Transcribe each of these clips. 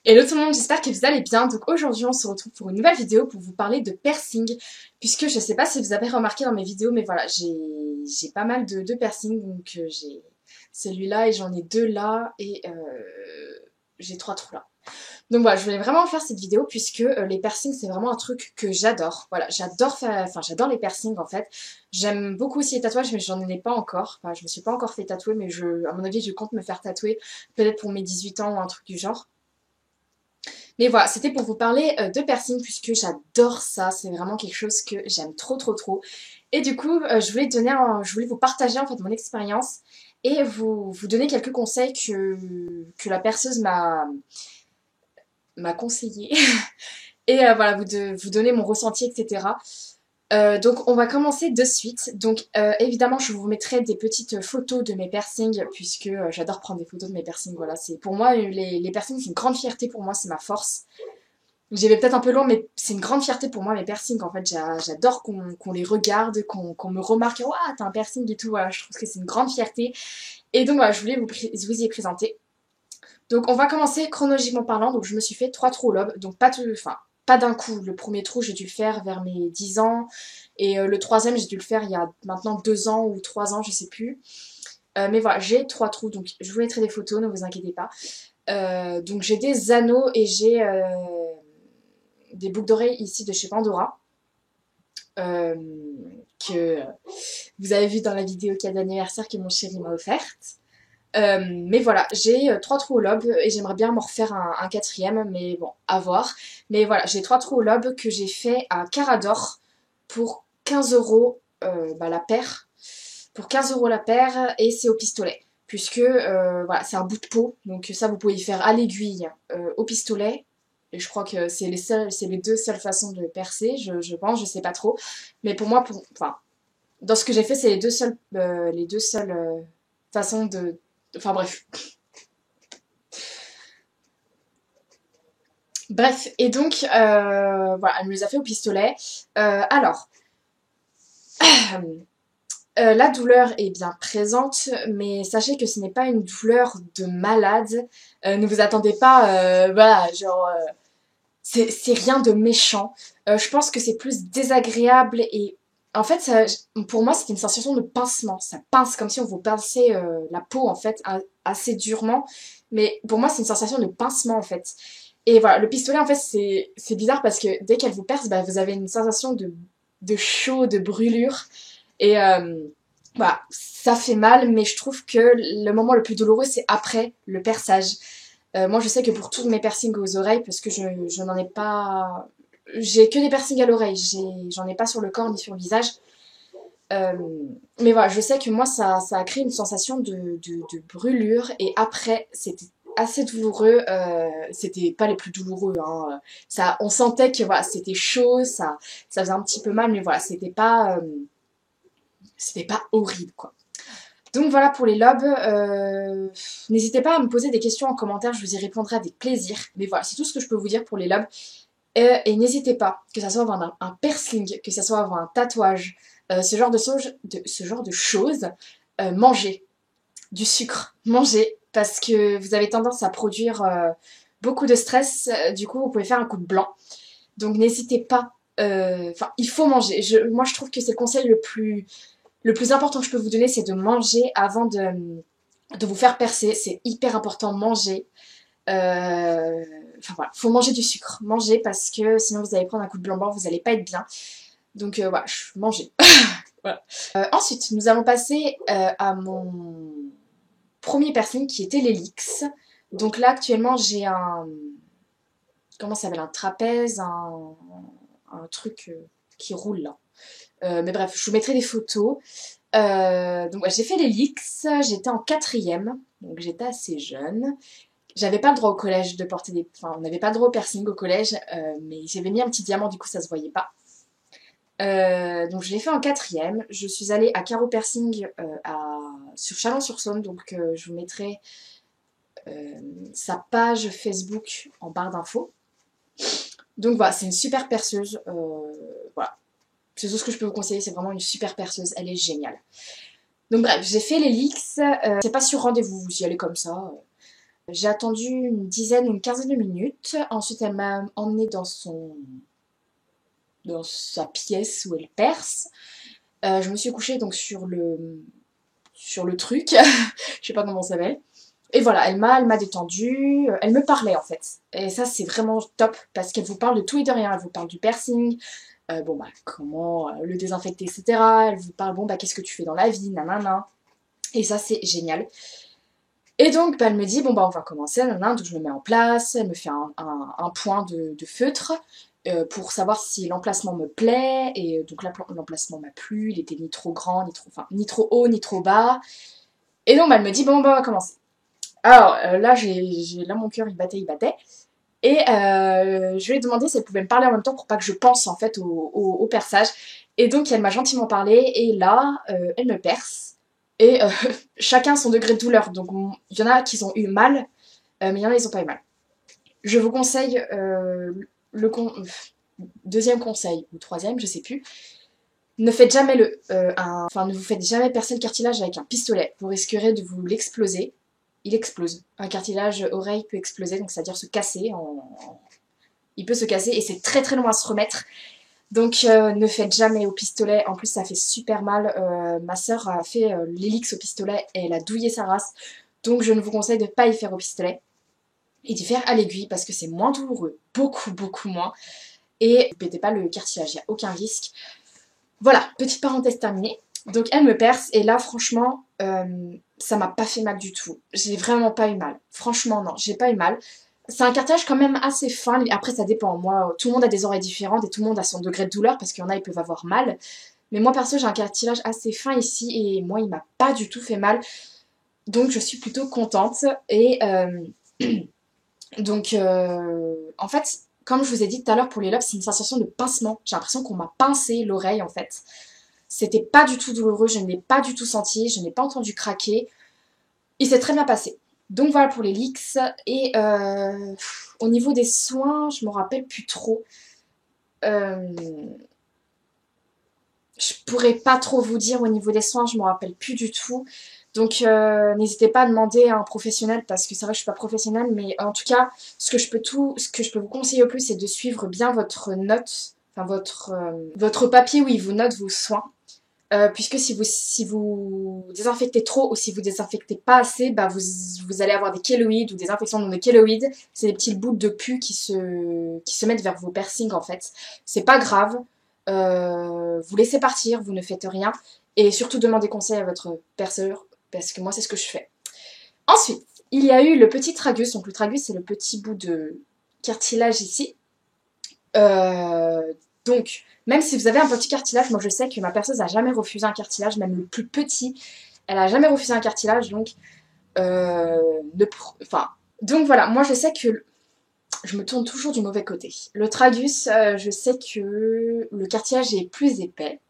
Hello tout le monde, j'espère que vous allez bien. Donc aujourd'hui on se retrouve pour une nouvelle vidéo pour vous parler de piercing. Puisque je sais pas si vous avez remarqué dans mes vidéos, mais voilà, j'ai pas mal de piercing. Donc j'ai celui-là et j'en ai deux là et j'ai trois trous là. Donc voilà, je voulais vraiment faire cette vidéo puisque les piercings c'est vraiment un truc que j'adore. Voilà, j'adore faire, enfin j'adore les piercings en fait. J'aime beaucoup aussi les tatouages mais j'en ai pas encore. Enfin je me suis pas encore fait tatouer mais à mon avis je compte me faire tatouer peut-être pour mes 18 ans ou un truc du genre. Mais voilà, c'était pour vous parler de piercing puisque j'adore ça, c'est vraiment quelque chose que j'aime trop trop trop. Et du coup, je voulais vous partager en fait mon expérience et vous donner quelques conseils que la perceuse m'a conseillé. Et voilà, vous donner mon ressenti, etc. Donc on va commencer de suite. Donc évidemment je vous mettrai des petites photos de mes piercings puisque j'adore prendre des photos de mes piercings. Voilà, c'est pour moi les piercings c'est une grande fierté pour moi, c'est ma force. J'y vais peut-être un peu loin mais c'est une grande fierté pour moi mes piercings. En fait j'adore qu'on les regarde, qu'on me remarque. Waouh t'as un piercing et tout. Voilà, je trouve que c'est une grande fierté. Et donc voilà, je voulais vous y présenter. Donc on va commencer chronologiquement parlant. Donc je me suis fait trois trous au lobe. Donc pas d'un coup. Le premier trou j'ai dû le faire vers mes 10 ans. Et le troisième j'ai dû le faire il y a maintenant 2 ans ou 3 ans, je sais plus. Mais voilà, j'ai trois trous. Donc je vous mettrai des photos, ne vous inquiétez pas. Donc j'ai des anneaux et j'ai des boucles d'oreilles ici de chez Pandora. Euh, que vous avez vu dans la vidéo cadeau d'anniversaire que mon chéri m'a offerte. Mais voilà, j'ai trois trous au lobe et j'aimerais bien m'en refaire un quatrième, mais bon, à voir. Mais voilà, j'ai trois trous au lobe que j'ai fait à Carador pour 15 euros la paire. Pour 15 euros la paire et c'est au pistolet. Puisque voilà, c'est un bout de peau, donc ça vous pouvez y faire à l'aiguille, au pistolet. Et je crois que c'est les deux seules façons de percer, je pense, je sais pas trop. Mais pour moi, enfin, dans ce que j'ai fait, c'est les deux seules façons de. Enfin bref. Bref, et donc, voilà, elle me les a fait au pistolet. Alors, la douleur est bien présente, mais sachez que ce n'est pas une douleur de malade. Ne vous attendez pas, voilà, genre, c'est rien de méchant. Je pense que c'est plus désagréable et en fait, pour moi, c'est une sensation de pincement. Ça pince comme si on vous pinçait la peau en fait assez durement. Mais pour moi, c'est une sensation de pincement en fait. Et voilà, le pistolet en fait, c'est bizarre parce que dès qu'elle vous perce, bah, vous avez une sensation de chaud, de brûlure. Et voilà, ça fait mal, mais je trouve que le moment le plus douloureux, c'est après le perçage. Moi, je sais que pour tous mes piercings aux oreilles, parce que je n'en ai pas. J'ai que des piercings à l'oreille, j'en ai pas sur le corps ni sur le visage. Euh, mais voilà, je sais que moi, ça a créé une sensation de brûlure, et après, c'était assez douloureux. C'était pas les plus douloureux, hein. Ça, on sentait que voilà, c'était chaud, ça faisait un petit peu mal, mais voilà, c'était pas horrible, quoi. Donc voilà pour les lobes. N'hésitez pas à me poser des questions en commentaire, je vous y répondrai avec plaisir. Mais voilà, c'est tout ce que je peux vous dire pour les lobes. Et n'hésitez pas, que ça soit avoir un piercing, que ça soit avoir un tatouage, ce genre de choses, mangez du sucre, mangez, parce que vous avez tendance à produire beaucoup de stress, du coup vous pouvez faire un coup de blanc. Donc n'hésitez pas, enfin il faut manger. Moi je trouve que c'est le conseil le plus important que je peux vous donner, c'est de manger avant de vous faire percer. C'est hyper important, manger. Enfin voilà, faut manger du sucre. Manger parce que sinon vous allez prendre un coup de blanc, vous allez pas être bien. Donc voilà, mangez. Voilà. Ensuite, nous allons passer à mon premier piercing qui était l'hélix. Donc là, actuellement, j'ai un. Comment ça s'appelle? Un trapèze, un truc qui roule là. Mais bref, je vous mettrai des photos. Donc ouais, j'ai fait l'hélix, j'étais en quatrième, donc j'étais assez jeune. J'avais pas le droit au collège de porter des. Enfin, on n'avait pas le droit au piercing au collège, mais j'avais mis un petit diamant, du coup ça se voyait pas. Donc je l'ai fait en quatrième. Je suis allée à Caro Piercing sur Chalon-sur-Saône, donc je vous mettrai sa page Facebook en barre d'infos. Donc voilà, c'est une super perceuse. Voilà, c'est tout ce que je peux vous conseiller, c'est vraiment une super perceuse, elle est géniale. Donc bref, j'ai fait l'hélix, c'est pas sur rendez-vous, vous y allez comme ça. J'ai attendu une dizaine, une quinzaine de minutes. Ensuite, elle m'a emmenée dans sa pièce où elle perce. Je me suis couchée donc sur le truc. Je sais pas comment ça s'appelle. Et voilà, elle m'a détendue, elle me parlait en fait. Et ça c'est vraiment top parce qu'elle vous parle de tout et de rien. Elle vous parle du piercing, bon bah comment le désinfecter, etc. Elle vous parle bon bah qu'est-ce que tu fais dans la vie, nanana. Et ça c'est génial. Et donc bah, elle me dit bon bah on va commencer, nanana. Donc je me mets en place, elle me fait un point de feutre pour savoir si l'emplacement me plaît. Et donc l'emplacement m'a plu, il était ni trop grand, ni trop haut, ni trop bas. Et donc bah, elle me dit bon bah on va commencer. Alors là, là mon cœur il battait, il battait. Et je lui ai demandé si elle pouvait me parler en même temps pour pas que je pense en fait au perçage. Et donc elle m'a gentiment parlé et là, elle me perce. Et chacun son degré de douleur. Donc il y en a qui ont eu mal, mais il y en a qui n'ont pas eu mal. Je vous conseille le deuxième conseil ou troisième, je sais plus. Ne faites jamais enfin ne vous faites jamais percer le cartilage avec un pistolet. Vous risquerez de vous l'exploser. Il explose. Un cartilage oreille peut exploser, donc c'est-à-dire se casser. Il peut se casser et c'est très très long à se remettre. Donc ne faites jamais au pistolet. En plus ça fait super mal. Ma soeur a fait l'hélix au pistolet et elle a douillé sa race. Donc je ne vous conseille de ne pas y faire au pistolet et d'y faire à l'aiguille parce que c'est moins douloureux. Beaucoup beaucoup moins. Et ne pétez pas le cartilage, il n'y a aucun risque. Voilà, petite parenthèse terminée. Donc elle me perce et là franchement ça m'a pas fait mal du tout. J'ai vraiment pas eu mal. Franchement non, j'ai pas eu mal. C'est un cartilage quand même assez fin. Après ça dépend. Moi, tout le monde a des oreilles différentes et tout le monde a son degré de douleur parce qu'il y en a ils peuvent avoir mal. Mais moi perso j'ai un cartilage assez fin ici et moi il m'a pas du tout fait mal. Donc je suis plutôt contente. Et donc en fait comme je vous ai dit tout à l'heure pour les lobes c'est une sensation de pincement. J'ai l'impression qu'on m'a pincé l'oreille en fait. C'était pas du tout douloureux, je ne l'ai pas du tout senti, je n'ai pas entendu craquer. Il s'est très bien passé. Donc voilà pour les leaks. Et au niveau des soins, je me rappelle plus trop. Euh, je pourrais pas trop vous dire au niveau des soins, je me rappelle plus du tout. Donc n'hésitez pas à demander à un professionnel parce que c'est vrai que je suis pas professionnelle, mais en tout cas, ce que je peux vous conseiller au plus, c'est de suivre bien votre note, enfin votre papier où il vous note vos soins. Puisque si vous désinfectez trop ou si vous désinfectez pas assez, bah vous allez avoir des kéloïdes ou des infections. Donc des kéloïdes, c'est des petites boules de pus qui se mettent vers vos piercings en fait. C'est pas grave, vous laissez partir, vous ne faites rien. Et surtout demandez conseil à votre perceur, parce que moi c'est ce que je fais. Ensuite, il y a eu le petit tragus. Donc le tragus c'est le petit bout de cartilage ici. Euh, donc, même si vous avez un petit cartilage, moi je sais que ma perceuse a jamais refusé un cartilage, même le plus petit, elle a jamais refusé un cartilage, donc, enfin, donc voilà, moi je sais que je me tourne toujours du mauvais côté. Le tragus, je sais que le cartilage est plus épais.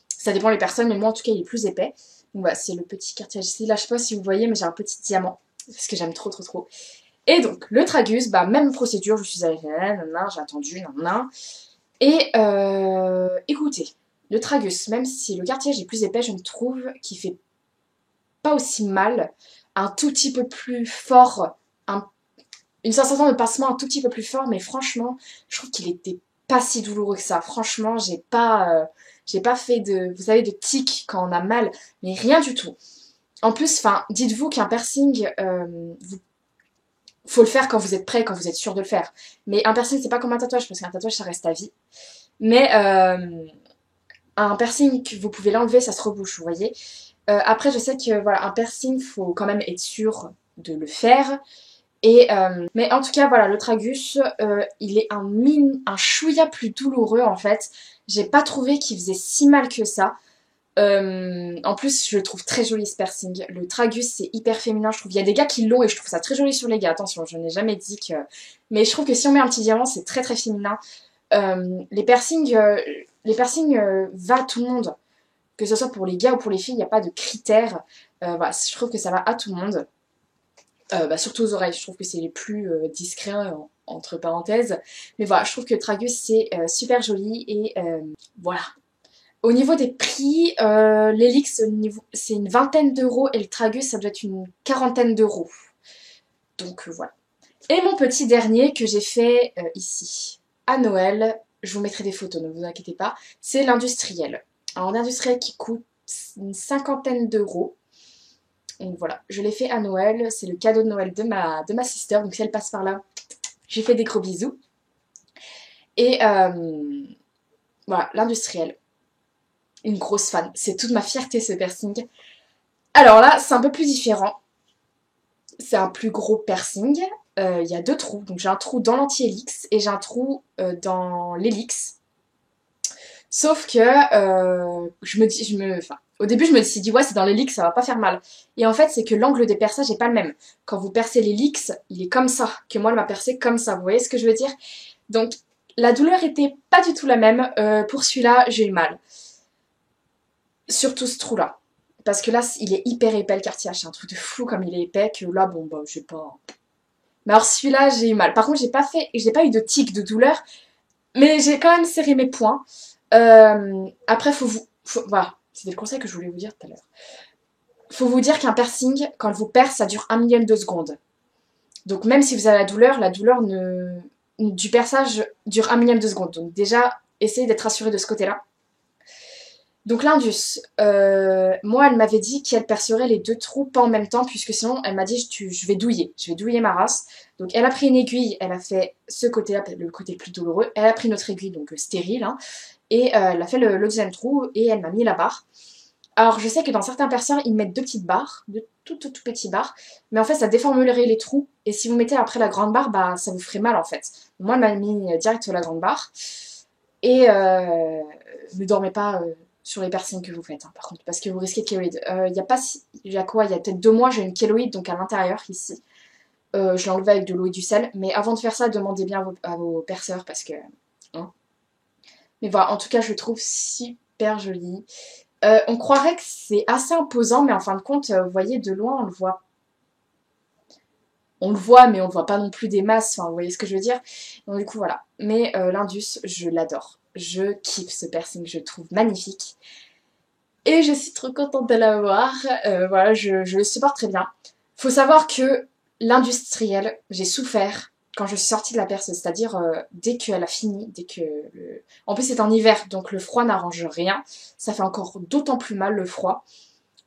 Ça dépend des personnes, mais moi en tout cas il est plus épais. Donc voilà, c'est le petit cartilage ici. Là je sais pas si vous voyez, mais j'ai un petit diamant, parce que j'aime trop trop trop. Et donc, le tragus, bah même procédure, je suis allée, j'ai attendu, nanana. Et écoutez, le tragus, même si le cartilage est plus épais, je ne trouve qu'il fait pas aussi mal, un tout petit peu plus fort, une sensation de pincement un tout petit peu plus fort, mais franchement, je trouve qu'il était pas si douloureux que ça. Franchement, j'ai pas fait vous savez, de tic quand on a mal, mais rien du tout. En plus, enfin, dites-vous qu'un piercing, faut le faire quand vous êtes prêt, quand vous êtes sûr de le faire. Mais un piercing, c'est pas comme un tatouage, parce qu'un tatouage, ça reste à vie. Mais un piercing, vous pouvez l'enlever, ça se rebouche, vous voyez. Après, je sais que voilà, un piercing, faut quand même être sûr de le faire. Et mais en tout cas, voilà, le tragus, il est un chouïa plus douloureux en fait. J'ai pas trouvé qu'il faisait si mal que ça. En plus, je le trouve très joli ce piercing. Le tragus, c'est hyper féminin, je trouve. Il y a des gars qui l'ont et je trouve ça très joli sur les gars. Attention, je n'ai jamais dit que. Mais je trouve que si on met un petit diamant, c'est très très féminin. Les piercings va à tout le monde. Que ce soit pour les gars ou pour les filles, il n'y a pas de critères. Voilà, je trouve que ça va à tout le monde. Bah, surtout aux oreilles, je trouve que c'est les plus discrets, entre parenthèses. Mais voilà, je trouve que Tragus c'est super joli et voilà. Au niveau des prix, l'Helix c'est une vingtaine d'euros et le Tragus ça doit être une quarantaine d'euros. Donc voilà. Et mon petit dernier que j'ai fait ici à Noël, je vous mettrai des photos, ne vous inquiétez pas, c'est l'industriel. Alors l'industriel qui coûte une cinquantaine d'euros. Donc voilà, je l'ai fait à Noël, c'est le cadeau de Noël de ma sister, donc si elle passe par là, j'ai fait des gros bisous. Et voilà, l'industriel, une grosse fan, c'est toute ma fierté ce piercing. Alors là, c'est un peu plus différent, c'est un plus gros piercing, il y a deux trous, donc j'ai un trou dans l'anti-hélix et j'ai un trou dans l'hélix. Sauf que enfin, au début je me suis dit ouais c'est dans l'hélix ça va pas faire mal. Et en fait c'est que l'angle des perçages est pas le même. Quand vous percez l'hélix, il est comme ça, que moi elle m'a percé comme ça, vous voyez ce que je veux dire? Donc la douleur était pas du tout la même. Pour celui-là j'ai eu mal. Surtout ce trou là. Parce que là il est hyper épais le cartilage, c'est un truc de fou comme il est épais que là bon bah j'ai pas. Mais alors celui-là j'ai eu mal. Par contre j'ai pas eu de tic de douleur, mais j'ai quand même serré mes poings. Après, voilà, c'était le conseil que je voulais vous dire tout à l'heure. Faut vous dire qu'un piercing, quand elle vous perce, ça dure 1 millième de seconde. Donc même si vous avez la douleur du perçage dure 1 millième de seconde. Donc déjà, essayez d'être rassuré de ce côté-là. Donc l'Indus, moi elle m'avait dit qu'elle percerait les deux trous pas en même temps, puisque sinon elle m'a dit je vais douiller ma race. Donc elle a pris une aiguille, elle a fait ce côté-là, le côté le plus douloureux, elle a pris notre aiguille, donc stérile, hein, et elle a fait le deuxième trou et elle m'a mis la barre. Alors je sais que dans certains perceurs ils mettent deux petites barres, de tout petits barres, mais en fait ça déformerait les trous, et si vous mettez après la grande barre, bah ça vous ferait mal en fait. Moi elle m'a mis direct sur la grande barre, et ne dormez pas sur les piercings que vous faites, hein, par contre, parce que vous risquez de kéloïde. Il y a pas il y a quoi? Il y a peut-être 2 mois, j'ai une kéloïde, donc à l'intérieur, ici. Je l'ai enlevé avec de l'eau et du sel, mais avant de faire ça, demandez bien à vos perceurs, parce que... Hein. Mais voilà, en tout cas, je le trouve super joli. On croirait que c'est assez imposant, mais en fin de compte, vous voyez, de loin, on le voit. On le voit, mais on le voit pas non plus des masses, enfin, vous voyez ce que je veux dire? Donc du coup, voilà. Mais l'Indus, je l'adore. Je kiffe ce piercing, je le trouve magnifique. Et je suis trop contente de l'avoir. Voilà, je le supporte très bien. Faut savoir que l'industriel, j'ai souffert quand je suis sortie de la perceuse. C'est-à-dire, dès qu'elle a fini, dès que... En plus, c'est en hiver, donc le froid n'arrange rien. Ça fait encore d'autant plus mal, le froid.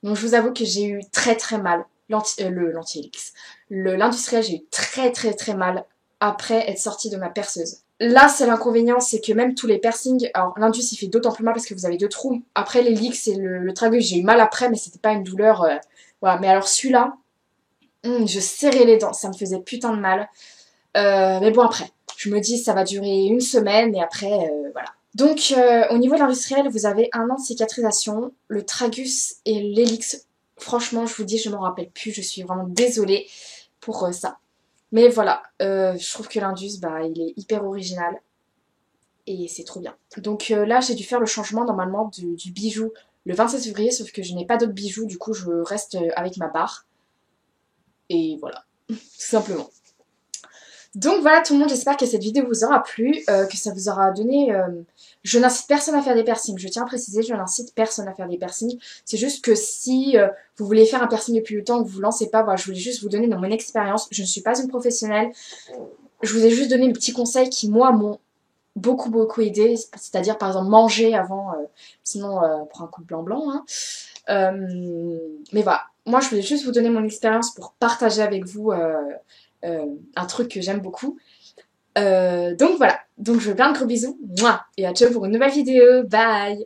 Donc, je vous avoue que j'ai eu très très mal. L'anti-helix. L'industriel, j'ai eu très très très mal après être sortie de ma perceuse. Là, c'est l'inconvénient, c'est que même tous les piercings, alors l'indus il fait d'autant plus mal parce que vous avez deux trous. Après l'hélix et le tragus, j'ai eu mal après, mais c'était pas une douleur. Voilà, mais alors celui-là, je serrais les dents, ça me faisait putain de mal. Mais bon, après, je me dis ça va durer une semaine et après, voilà. Donc, au niveau de l'industriel, vous avez 1 an de cicatrisation. Le tragus et l'hélix, franchement, je vous dis, je m'en rappelle plus. Je suis vraiment désolée pour ça. Mais voilà, je trouve que l'Indus, bah, il est hyper original. Et c'est trop bien. Donc là, j'ai dû faire le changement normalement du bijou le 27 février, sauf que je n'ai pas d'autres bijoux, du coup je reste avec ma barre. Et voilà, tout simplement. Donc voilà tout le monde, j'espère que cette vidéo vous aura plu, que ça vous aura donné... Je n'incite personne à faire des piercings, je tiens à préciser, je n'incite personne à faire des piercings. C'est juste que si vous voulez faire un piercing depuis le temps, que vous vous lancez pas, voilà, je voulais juste vous donner dans mon expérience. Je ne suis pas une professionnelle, je vous ai juste donné des petits conseils qui moi m'ont beaucoup aidé, c'est-à-dire par exemple manger avant, sinon on prend un coup de blanc, hein. Mais voilà, moi je voulais juste vous donner mon expérience pour partager avec vous un truc que j'aime beaucoup. Donc voilà, donc je vous fais plein de gros bisous, et à ciao pour une nouvelle vidéo, bye.